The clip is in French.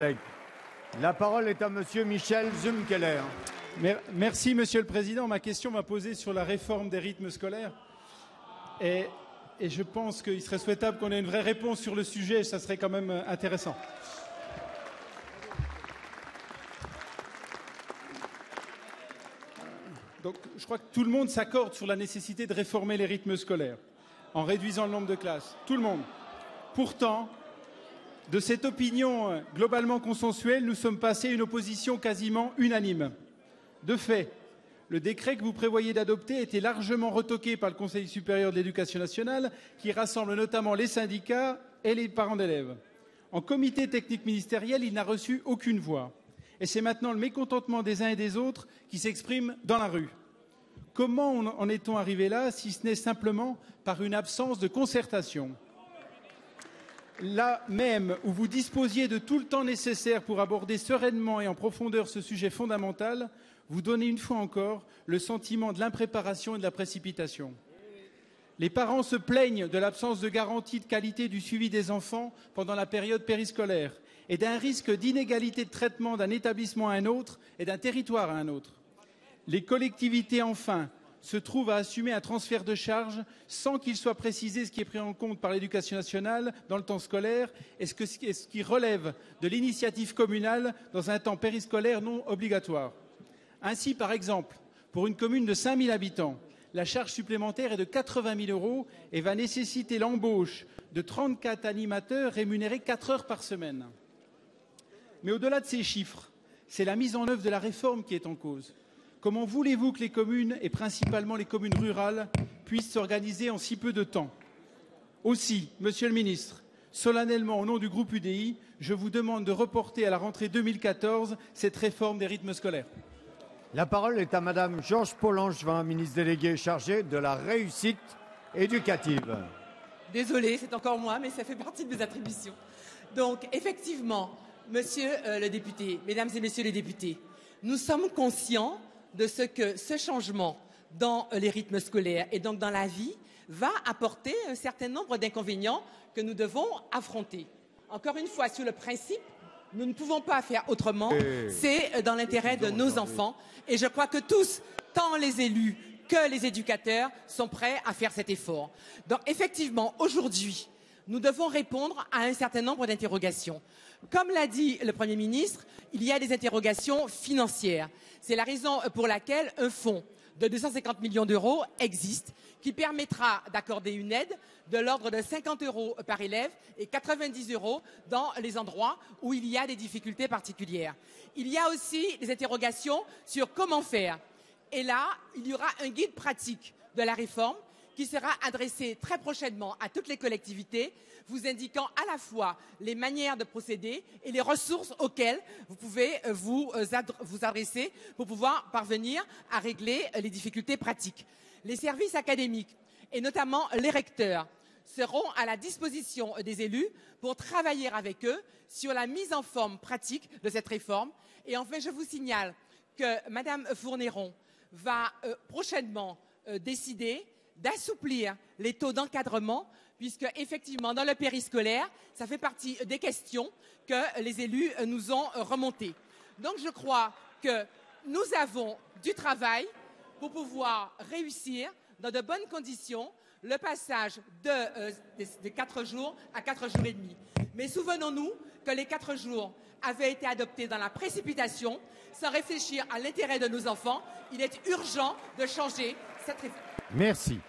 La parole est à Monsieur Michel Zumkeller. Merci, Monsieur le Président. Ma question m'a posé sur la réforme des rythmes scolaires. Et je pense qu'il serait souhaitable qu'on ait une vraie réponse sur le sujet. Ça serait quand même intéressant. Donc, je crois que tout le monde s'accorde sur la nécessité de réformer les rythmes scolaires en réduisant le nombre de classes. Tout le monde. Pourtant, de cette opinion globalement consensuelle, nous sommes passés à une opposition quasiment unanime. De fait, le décret que vous prévoyez d'adopter a été largement retoqué par le Conseil supérieur de l'éducation nationale, qui rassemble notamment les syndicats et les parents d'élèves. En comité technique ministériel, il n'a reçu aucune voix. Et c'est maintenant le mécontentement des uns et des autres qui s'exprime dans la rue. Comment en est-on arrivé là, si ce n'est simplement par une absence de concertation ? Là même où vous disposiez de tout le temps nécessaire pour aborder sereinement et en profondeur ce sujet fondamental, vous donnez une fois encore le sentiment de l'impréparation et de la précipitation. Les parents se plaignent de l'absence de garantie de qualité du suivi des enfants pendant la période périscolaire et d'un risque d'inégalité de traitement d'un établissement à un autre et d'un territoire à un autre. Les collectivités, enfin, se trouvent à assumer un transfert de charges sans qu'il soit précisé ce qui est pris en compte par l'éducation nationale dans le temps scolaire et ce qui relève de l'initiative communale dans un temps périscolaire non obligatoire. Ainsi, par exemple, pour une commune de 5 000 habitants, la charge supplémentaire est de 80 000 € et va nécessiter l'embauche de 34 animateurs rémunérés 4 heures par semaine. Mais au-delà de ces chiffres, c'est la mise en œuvre de la réforme qui est en cause. Comment voulez-vous que les communes, et principalement les communes rurales, puissent s'organiser en si peu de temps ? Aussi, Monsieur le Ministre, solennellement au nom du groupe UDI, je vous demande de reporter à la rentrée 2014 cette réforme des rythmes scolaires. La parole est à Madame Georges Paul-Langevin, ministre déléguée chargée de la réussite éducative. Désolée, c'est encore moi, mais ça fait partie de mes attributions. Donc, effectivement, Monsieur le député, Mesdames et Messieurs les députés, nous sommes conscients de ce que ce changement dans les rythmes scolaires et donc dans la vie va apporter un certain nombre d'inconvénients que nous devons affronter. Encore une fois, sur le principe, nous ne pouvons pas faire autrement, c'est dans l'intérêt de nos enfants. Et je crois que tous, tant les élus que les éducateurs, sont prêts à faire cet effort. Donc effectivement, aujourd'hui, nous devons répondre à un certain nombre d'interrogations. Comme l'a dit le Premier ministre, il y a des interrogations financières. C'est la raison pour laquelle un fonds de 250 millions d'euros existe, qui permettra d'accorder une aide de l'ordre de 50 € par élève et 90 € dans les endroits où il y a des difficultés particulières. Il y a aussi des interrogations sur comment faire. Et là, il y aura un guide pratique de la réforme qui sera adressé très prochainement à toutes les collectivités, vous indiquant à la fois les manières de procéder et les ressources auxquelles vous pouvez vous adresser pour pouvoir parvenir à régler les difficultés pratiques. Les services académiques, et notamment les recteurs, seront à la disposition des élus pour travailler avec eux sur la mise en forme pratique de cette réforme. Et enfin, je vous signale que Madame Fournéron va prochainement décider d'assouplir les taux d'encadrement, puisque effectivement dans le périscolaire, ça fait partie des questions que les élus nous ont remontées. Donc je crois que nous avons du travail pour pouvoir réussir dans de bonnes conditions le passage de 4 jours à 4 jours et demi. Mais souvenons-nous que les 4 jours avaient été adoptés dans la précipitation, sans réfléchir à l'intérêt de nos enfants. Il est urgent de changer cette réforme. Merci.